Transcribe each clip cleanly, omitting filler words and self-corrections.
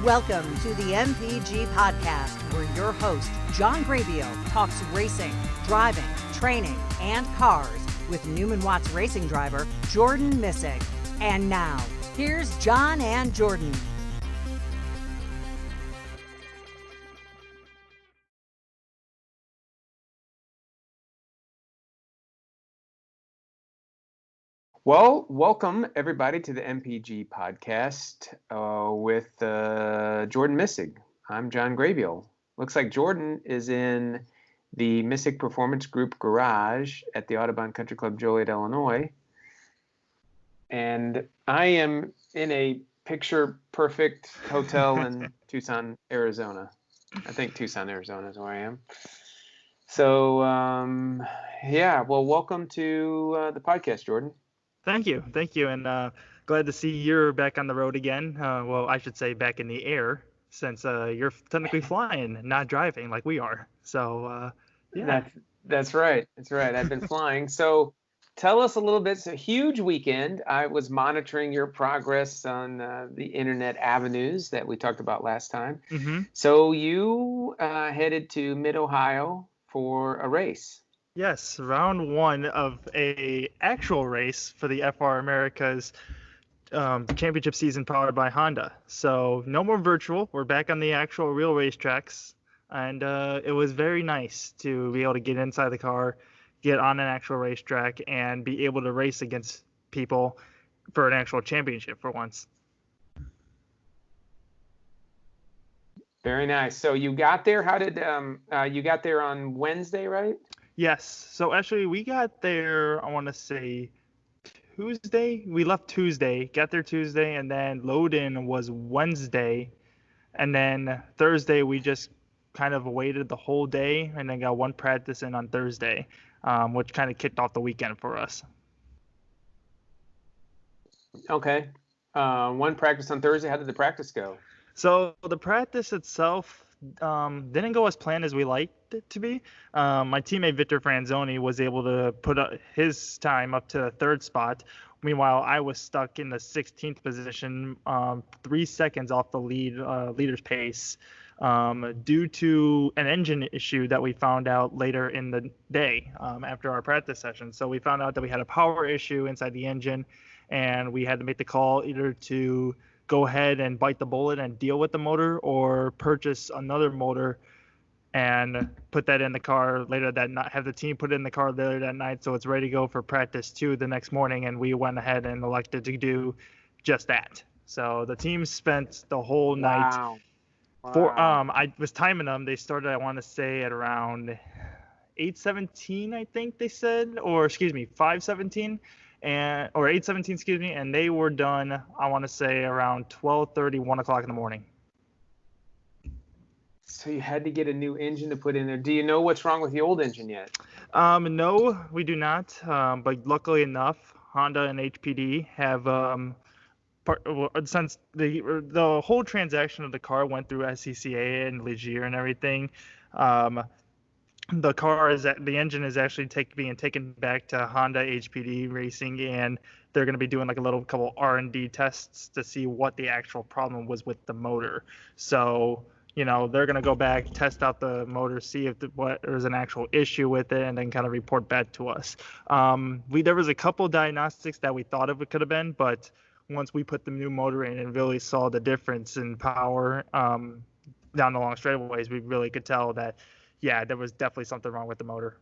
Welcome to the MPG podcast, where your host, John Grabio, talks racing, driving, training, and cars with Newman Watts racing driver Jordan Missig. And now, here's John and Jordan. Well, welcome everybody to the MPG podcast with Jordan Missig. I'm John Grabio. Looks like Jordan is in the Missig Performance Group garage at the Audubon Country Club Joliet, Illinois. And I am in a picture-perfect hotel in Tucson, Arizona. I think Tucson, Arizona is where I am. So, well, welcome to the podcast, Jordan. Thank you, and glad to see you're back on the road again. Well, I should say back in the air, since you're technically flying, not driving like we are. So, yeah. That's right. I've been flying. So tell us a little bit. It's a huge weekend. I was monitoring your progress on the internet avenues that we talked about last time. Mm-hmm. So you headed to Mid-Ohio for a race. Yes, round one of a actual race for the FRAmericas championship season powered by Honda. So no more virtual. We're back on the actual real racetracks, and it was very nice to be able to get inside the car, get on an actual racetrack, and be able to race against people for an actual championship for once. Very nice. So you got there. How did you got there on Wednesday, right? Yes. So actually, we got there, I want to say Tuesday. We left Tuesday, got there Tuesday, and then load-in was Wednesday. And then Thursday, we just kind of waited the whole day and then got one practice in on Thursday, which kind of kicked off the weekend for us. Okay. One practice on Thursday. How did the practice go? So the practice itself didn't go as planned as we liked it to be. My teammate Victor Franzoni was able to put his time up to the third spot. Meanwhile, I was stuck in the 16th position, 3 seconds off the leader's pace, due to an engine issue that we found out later in the day after our practice session. So we found out that we had a power issue inside the engine, and we had to make the call either to go ahead and bite the bullet and deal with the motor, or purchase another motor and put that in the car later that night, have the team put it in the car later that night so it's ready to go for practice 2 the next morning. And we went ahead and elected to do just that. So the team spent the whole night. Wow. I was timing them. They started, I want to say, at around 8:17, I think they said, or excuse me, 5:17. Or 8:17, excuse me, and they were done, I want to say, around 12:30, 1 o'clock in the morning. So you had to get a new engine to put in there. Do you know what's wrong with the old engine yet? No, we do not. But luckily enough, Honda and HPD have, since the whole transaction of the car went through SCCA and Ligier and everything, the engine is actually being taken back to Honda HPD Racing, and they're going to be doing like a couple R&D tests to see what the actual problem was with the motor. So, they're going to go back, test out the motor, see if there's an actual issue with it, and then kind of report back to us. There was a couple diagnostics that we thought it could have been, but once we put the new motor in and really saw the difference in power down the long straightaways, we really could tell that, yeah, there was definitely something wrong with the motor.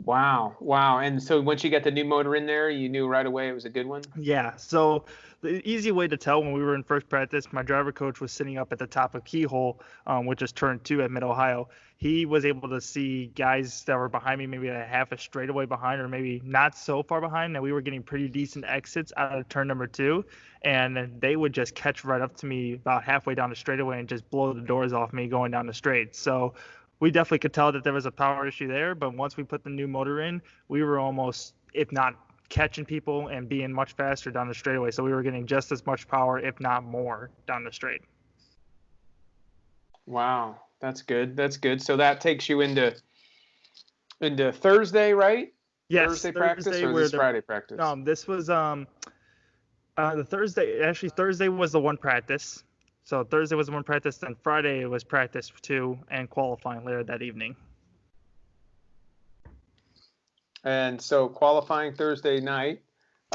Wow. And so once you got the new motor in there, you knew right away it was a good one? Yeah. So the easy way to tell, when we were in first practice, my driver coach was sitting up at the top of Keyhole, which is turn 2 at Mid-Ohio. He was able to see guys that were behind me, maybe a half a straightaway behind, or maybe not so far behind, that we were getting pretty decent exits out of turn number 2. And they would just catch right up to me about halfway down the straightaway and just blow the doors off me going down the straight. So we definitely could tell that there was a power issue there. But once we put the new motor in, we were almost, if not catching people and being much faster down the straightaway. So we were getting just as much power, if not more, down the straight. Wow, that's good. So that takes you into Thursday, right? Yes, Thursday practice, or this Friday practice? This was Thursday was the one practice. So Thursday was the one practice, then Friday was practice 2 and qualifying later that evening. And so qualifying Thursday night,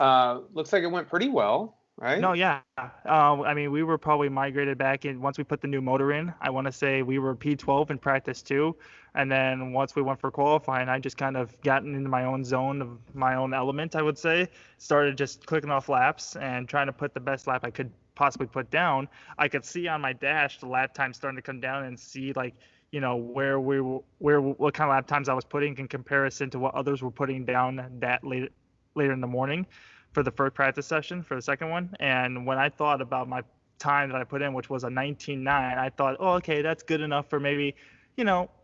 looks like it went pretty well, right? No, yeah. I mean, we were probably migrated back in once we put the new motor in. I want to say we were P12 in practice 2. And then once we went for qualifying, I just kind of gotten into my own zone of my own element, I would say. Started just clicking off laps and trying to put the best lap I could possibly put down. I could see on my dash the lap time starting to come down and see like, what kind of lap times I was putting in comparison to what others were putting down that later in the morning for the first practice session for the second one. And when I thought about my time that I put in, which was a 19.9, I thought, oh, okay, that's good enough for maybe,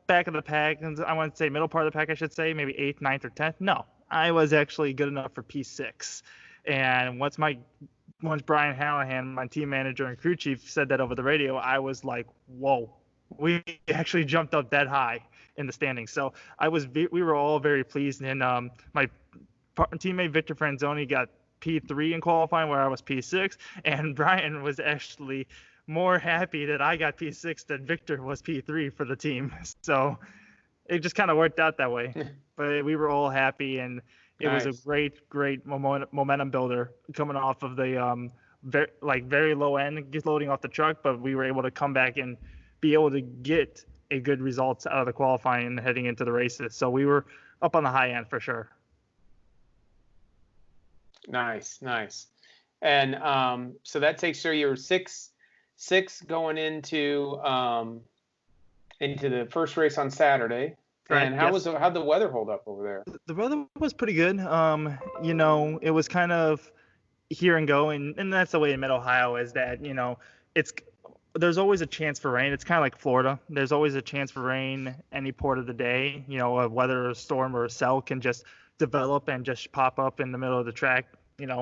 back of the pack. And I want to say middle part of the pack, I should say, maybe 8th, 9th, or 10th. No, I was actually good enough for P6. And once Brian Hallahan, my team manager and crew chief, said that over the radio, I was like, whoa, we actually jumped up that high in the standings. So we were all very pleased. And my teammate Victor Franzoni got P3 in qualifying, where I was P6, and Brian was actually more happy that I got P6 than Victor was P3 for the team. So it just kind of worked out that way. But we were all happy, and it was a great momentum builder coming off of the very low end, just loading off the truck, but we were able to come back and be able to get a good results out of the qualifying and heading into the races. So we were up on the high end for sure. Nice. And so that takes your six going into the first race on Saturday. Right, and how'd the weather hold up over there? The weather was pretty good. It was kind of here and go, and that's the way in Mid-Ohio is that, there's always a chance for rain. It's kind of like Florida. There's always a chance for rain any part of the day. A weather, a storm, or a cell can just develop and just pop up in the middle of the track,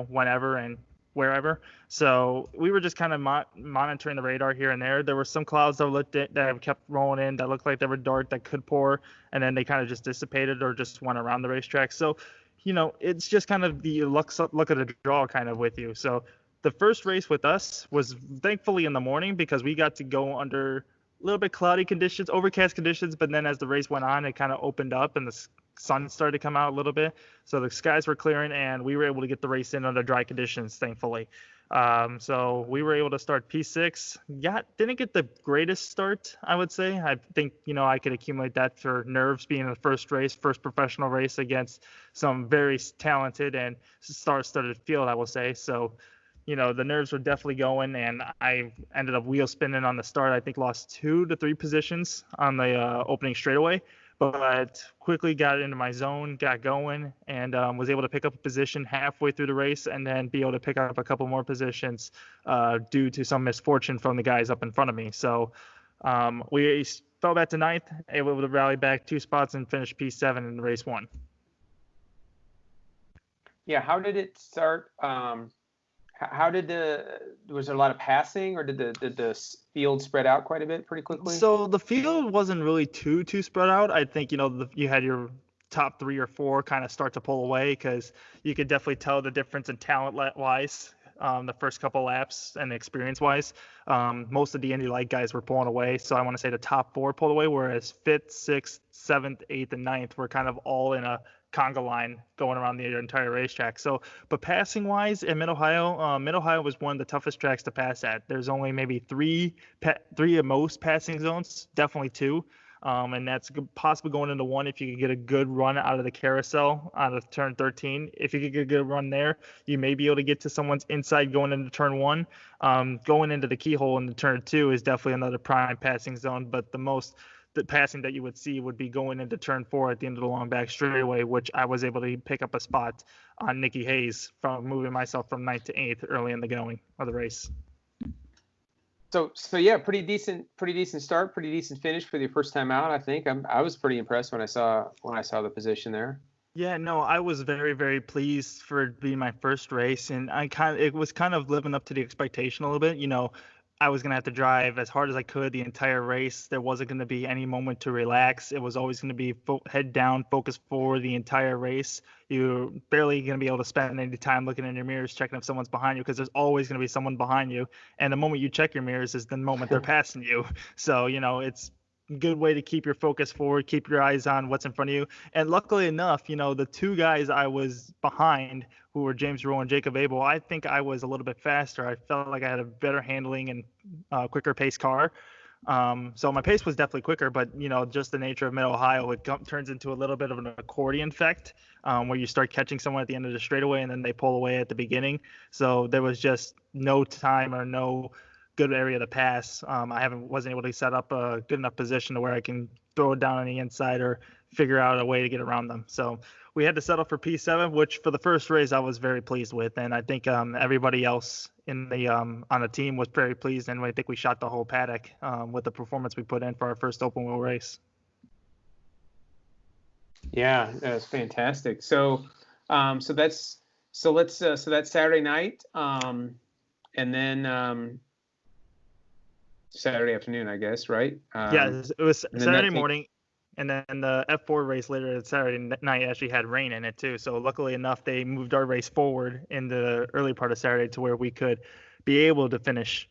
whenever and wherever. So we were just kind of monitoring the radar here and there. There were some clouds that kept rolling in that looked like they were dark that could pour, and then they kind of just dissipated or just went around the racetrack. So, it's just kind of the luck of the draw kind of with you. So the first race with us was thankfully in the morning because we got to go under a little bit cloudy conditions, overcast conditions, but then as the race went on, it kind of opened up and the sun started to come out a little bit. So the skies were clearing and we were able to get the race in under dry conditions, thankfully. So we were able to start P6. Didn't get the greatest start, I would say. I think, I could accumulate that for nerves being the first professional race against some very talented and star-studded field, I will say. So, the nerves were definitely going, and I ended up wheel spinning on the start. I think lost 2 to 3 positions on the opening straightaway, but quickly got into my zone, got going, and was able to pick up a position halfway through the race and then be able to pick up a couple more positions due to some misfortune from the guys up in front of me. So we fell back to 9th, able to rally back 2 spots and finish P7 in race 1. Yeah, how did it start? Was there a lot of passing, or did the field spread out quite a bit pretty quickly? So the field wasn't really too spread out. I think, you had your top 3 or 4 kind of start to pull away because you could definitely tell the difference in talent-wise the first couple laps and experience-wise. Most of the Indy Light guys were pulling away. So I want to say the top 4 pulled away, whereas 5th, 6th, 7th, 8th, and 9th were kind of all in a conga line going around the entire racetrack. So, but passing wise in Mid-Ohio was one of the toughest tracks to pass at. There's only maybe 3 at most passing zones, definitely 2. And that's possibly going into 1 if you could get a good run out of the carousel out of turn 13. If you could get a good run there, you may be able to get to someone's inside going into turn 1. Going into the keyhole into turn 2 is definitely another prime passing zone, but the passing that you would see would be going into turn 4 at the end of the long back straightaway, which I was able to pick up a spot on Nikki Hayes from moving myself from 9th to 8th early in the going of the race. So yeah, pretty decent start, pretty decent finish for the first time out. I think I was pretty impressed when I saw the position there. Yeah, no, I was very, very pleased for it being my first race, and it was kind of living up to the expectation a little bit. I was going to have to drive as hard as I could the entire race. There wasn't going to be any moment to relax. It was always going to be head down, focus forward the entire race. You're barely going to be able to spend any time looking in your mirrors, checking if someone's behind you, because there's always going to be someone behind you. And the moment you check your mirrors is the moment they're passing you. So, it's a good way to keep your focus forward, keep your eyes on what's in front of you. And luckily enough, the two guys I was behind, who were James Rowe and Jacob Abel, I think I was a little bit faster. I felt like I had a better handling and quicker pace car. So my pace was definitely quicker, but just the nature of Mid-Ohio, it turns into a little bit of an accordion effect, where you start catching someone at the end of the straightaway and then they pull away at the beginning. So there was just no time or no good area to pass. I wasn't able to set up a good enough position to where I can throw it down on the inside or figure out a way to get around them. So we had to settle for P7, which for the first race I was very pleased with, and I think everybody else in the on the team was very pleased, and I think we shot the whole paddock with the performance we put in for our first open wheel race. Yeah, that's fantastic. So that's Saturday night, and then Saturday afternoon, I guess, right? Yeah, it was Saturday morning. And then the F4 race later that Saturday night actually had rain in it too. So luckily enough, they moved our race forward in the early part of Saturday to where we could be able to finish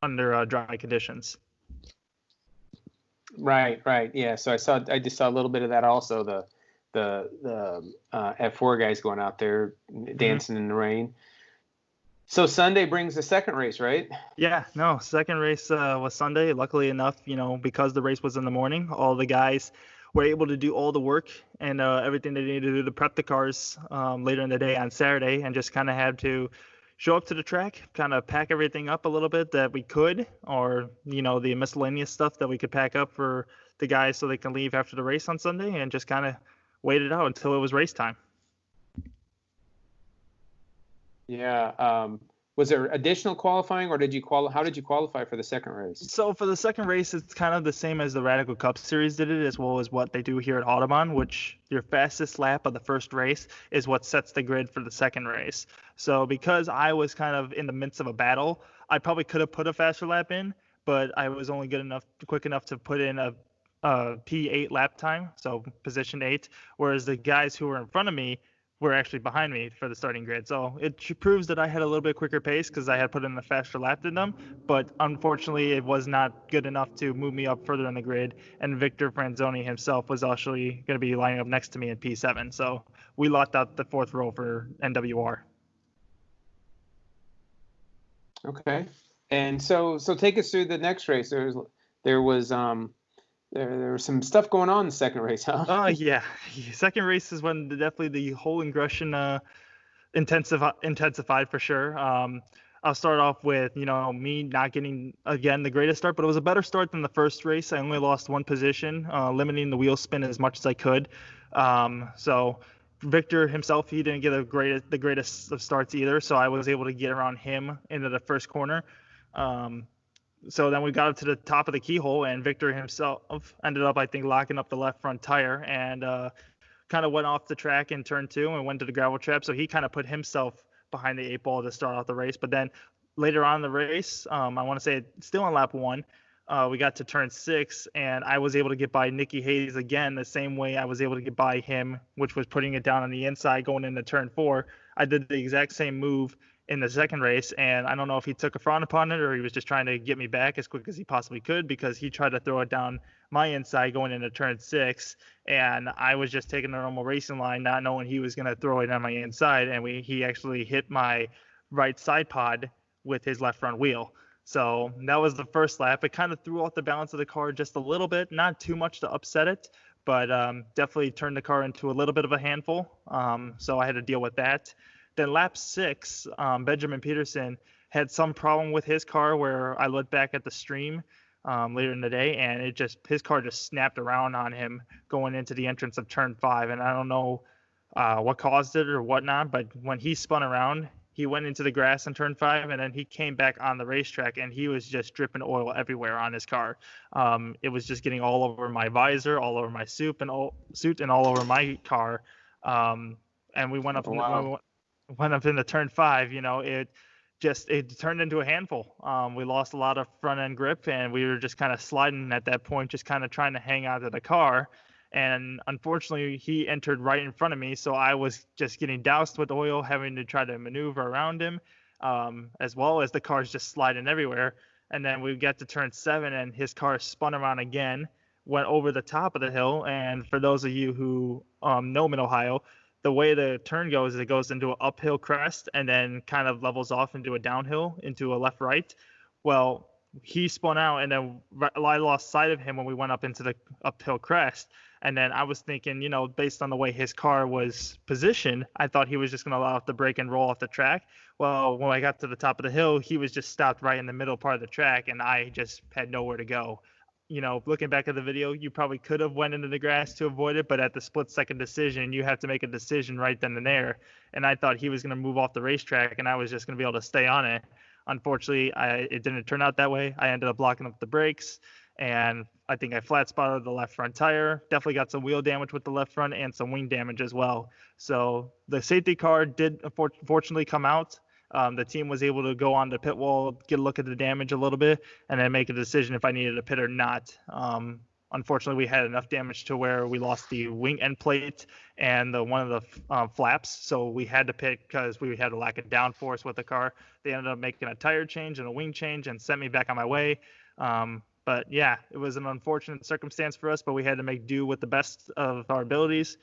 under dry conditions. Right. Yeah. So I just saw a little bit of that also. The F4 guys going out there dancing in the rain. So Sunday brings the second race, right? Yeah, no, second race was Sunday. Luckily enough, because the race was in the morning, all the guys were able to do all the work and everything they needed to do to prep the cars later in the day on Saturday, and just kind of had to show up to the track, kind of pack everything up a little bit that we could, or, the miscellaneous stuff that we could pack up for the guys so they can leave after the race on Sunday, and just kind of wait it out until it was race time. Yeah. Was there additional qualifying, or how did you qualify for the second race? So for the second race, it's kind of the same as the Radical Cup Series did it, as well as what they do here at Audubon, which your fastest lap of the first race is what sets the grid for the second race. So because I was kind of in the midst of a battle, I probably could have put a faster lap in, but I was only quick enough to put in a P8 lap time, so position 8, whereas the guys who were in front of me were actually behind me for the starting grid. So it proves that I had a little bit quicker pace because I had put in a faster lap than them, but unfortunately it was not good enough to move me up further in the grid, and Victor Franzoni himself was actually going to be lining up next to me in P7. So we locked out the fourth row for NWR. Okay. And so take us through the next race. There was some stuff going on in the second race, huh? Oh, yeah. Second race is when definitely the whole ingression intensified for sure. I'll start off with, me not getting, again, the greatest start, but it was a better start than the first race. I only lost one position, limiting the wheel spin as much as I could. So Victor himself, he didn't get the greatest of starts either, so I was able to get around him into the first corner. So then we got up to the top of the keyhole, and Victor himself ended up, I think, locking up the left front tire and kind of went off the track in turn 2 and went to the gravel trap. So he kind of put himself behind the 8 ball to start off the race. But then later on in the race, I want to say still on lap 1, we got to turn 6, and I was able to get by Nicky Hayes again the same way I was able to get by him, which was putting it down on the inside going into turn 4. I did the exact same move in the second race, and I don't know if he took a front upon it or he was just trying to get me back as quick as he possibly could, because he tried to throw it down my inside going into turn 6, and I was just taking the normal racing line, not knowing he was going to throw it on my inside, and he actually hit my right side pod with his left front wheel. So that was the first lap. It kind of threw off the balance of the car just a little bit, not too much to upset it, but definitely turned the car into a little bit of a handful. So I had to deal with that. Then lap 6, Benjamin Peterson had some problem with his car where I looked back at the stream later in the day, and his car just snapped around on him going into the entrance of turn 5. And I don't know what caused it or whatnot, but when he spun around, he went into the grass in turn 5, and then he came back on the racetrack, and he was just dripping oil everywhere on his car. It was just getting all over my visor, all over my suit, and all over my car. And we went up. Wow. Went up into turn 5, it turned into a handful. We lost a lot of front end grip, and we were just kind of sliding at that point, just kind of trying to hang out to the car. And unfortunately, he entered right in front of me, so I was just getting doused with oil, having to try to maneuver around him, as well as the car's just sliding everywhere. And then we got to turn 7, and his car spun around again, went over the top of the hill. And for those of you who know Mid-Ohio, the way the turn goes is it goes into an uphill crest and then kind of levels off into a downhill, into a left-right. Well, he spun out, and then I lost sight of him when we went up into the uphill crest. And then I was thinking, based on the way his car was positioned, I thought he was just going to allow it to brake and roll off the track. Well, when I got to the top of the hill, he was just stopped right in the middle part of the track, and I just had nowhere to go. Looking back at the video, you probably could have went into the grass to avoid it, but at the split-second decision, you have to make a decision right then and there. And I thought he was going to move off the racetrack, and I was just going to be able to stay on it. Unfortunately, it didn't turn out that way. I ended up blocking up the brakes, and I think I flat spotted the left front tire. Definitely got some wheel damage with the left front and some wing damage as well. So the safety car did fortunately come out. The team was able to go on the pit wall, get a look at the damage a little bit, and then make a decision if I needed a pit or not. Unfortunately, we had enough damage to where we lost the wing end plate and one of the flaps, so we had to pit because we had a lack of downforce with the car. They ended up making a tire change and a wing change and sent me back on my way. But yeah, it was an unfortunate circumstance for us, but we had to make do with the best of our abilities.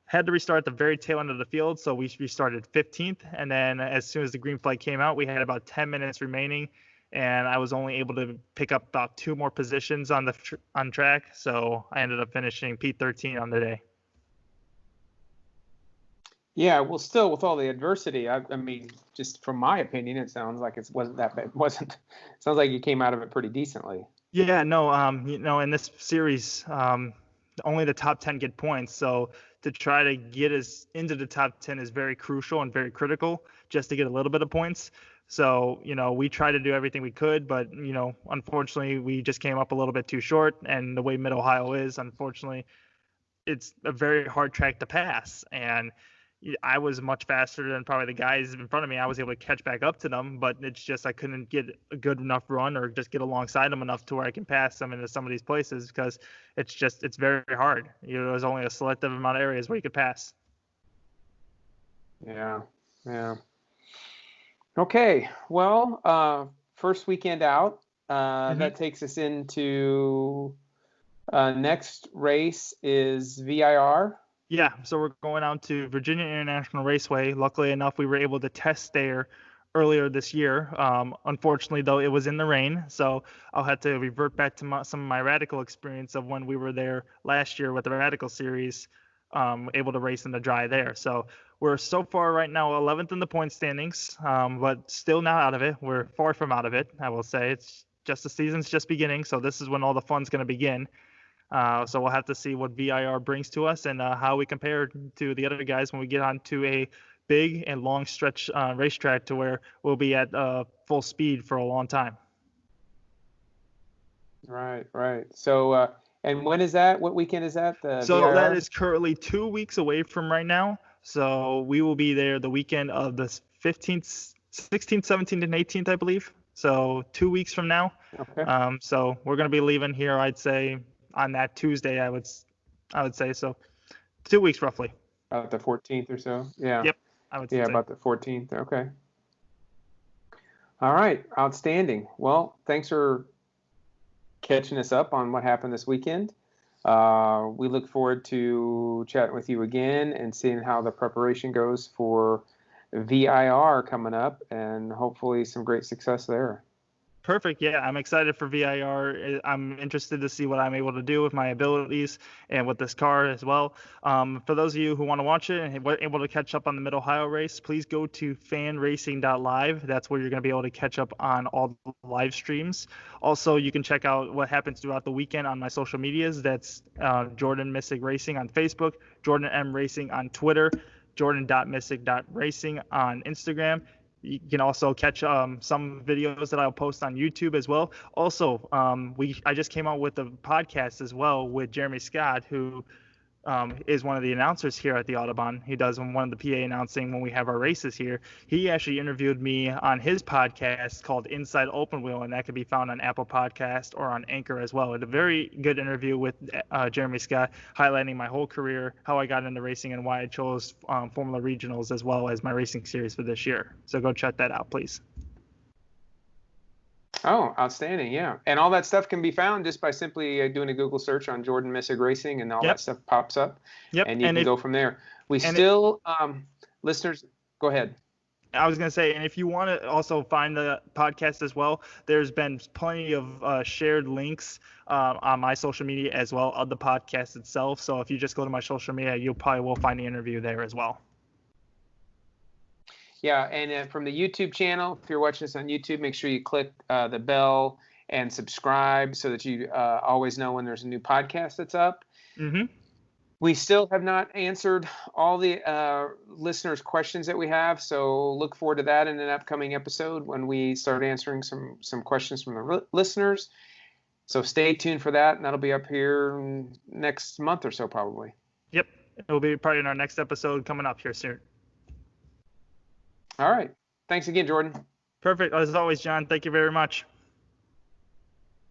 Had to restart the very tail end of the field, so we restarted 15th, and then as soon as the green flag came out, we had about 10 minutes remaining, and I was only able to pick up about 2 more positions on track, so I ended up finishing P13 on the day. Yeah, well, still with all the adversity, I mean, just from my opinion, it sounds like it wasn't that bad. It sounds like you came out of it pretty decently. Yeah, no, in this series, only the top 10 get points, so to try to get us into the top 10 is very crucial and very critical just to get a little bit of points. So, we tried to do everything we could, but, unfortunately, we just came up a little bit too short. And the way Mid-Ohio is, unfortunately, it's a very hard track to pass. And I was much faster than probably the guys in front of me. I was able to catch back up to them, but it's just I couldn't get a good enough run or just get alongside them enough to where I can pass them into some of these places because it's very hard. There's only a selective amount of areas where you could pass. Yeah. Okay. Well, first weekend out. That takes us into next race is VIR. Yeah, so we're going out to Virginia International Raceway. Luckily enough, we were able to test there earlier this year. Unfortunately, though, it was in the rain, so I'll have to revert back to some of my Radical experience of when we were there last year with the Radical Series, able to race in the dry there. So we're so far right now 11th in the point standings, but still not out of it. We're far from out of it, I will say. It's just the season's just beginning, so this is when all the fun's going to begin. So we'll have to see what VIR brings to us and how we compare to the other guys when we get onto a big and long stretch racetrack to where we'll be at full speed for a long time. Right. So, and when is that? What weekend is that? So VIR? that is currently 2 weeks away from right now. So we will be there the weekend of the 15th, 16th, 17th, and 18th, I believe. So 2 weeks from now. Okay. So we're going to be leaving here, I'd say, on that Tuesday, I would say. So 2 weeks roughly. About the 14th or so. Yeah. Yep. I would say. Yeah, about the 14th. Okay. All right. Outstanding. Well, thanks for catching us up on what happened this weekend. We look forward to chatting with you again and seeing how the preparation goes for VIR coming up and hopefully some great success there. Perfect. Yeah, I'm excited for VIR. I'm interested to see what I'm able to do with my abilities and with this car as well. For those of you who want to watch it and were able to catch up on the Mid-Ohio race, please go to fanracing.live. That's where you're going to be able to catch up on all the live streams. Also, you can check out what happens throughout the weekend on my social medias. That's Jordan Missig Racing on Facebook, Jordan M Racing on Twitter, jordan.missig.racing on Instagram. You can also catch some videos that I'll post on YouTube as well. Also, I just came out with a podcast as well with Jeremy Scott, who is one of the announcers here at the Audubon. He does one of the PA announcing when we have our races here. He actually interviewed me on his podcast called Inside Open Wheel, and that can be found on Apple Podcast or on Anchor as well. It's a very good interview with Jeremy Scott, highlighting my whole career, how I got into racing, and why I chose Formula Regionals as well as my racing series for this year. So go check that out, please. Oh, outstanding. Yeah. And all that stuff can be found just by simply doing a Google search on Jordan Missig Racing, and all that stuff pops up. Yep. And you can go from there. Listeners, go ahead. I was going to say, and if you want to also find the podcast as well, there's been plenty of shared links on my social media as well of the podcast itself. So if you just go to my social media, you probably will find the interview there as well. Yeah, and from the YouTube channel, if you're watching this on YouTube, make sure you click the bell and subscribe so that you always know when there's a new podcast that's up. Mm-hmm. We still have not answered all the listeners' questions that we have, so look forward to that in an upcoming episode when we start answering some questions from the listeners. So stay tuned for that, and that'll be up here next month or so probably. Yep, it will be probably in our next episode coming up here soon. All right. Thanks again, Jordan. Perfect. As always, John, thank you very much.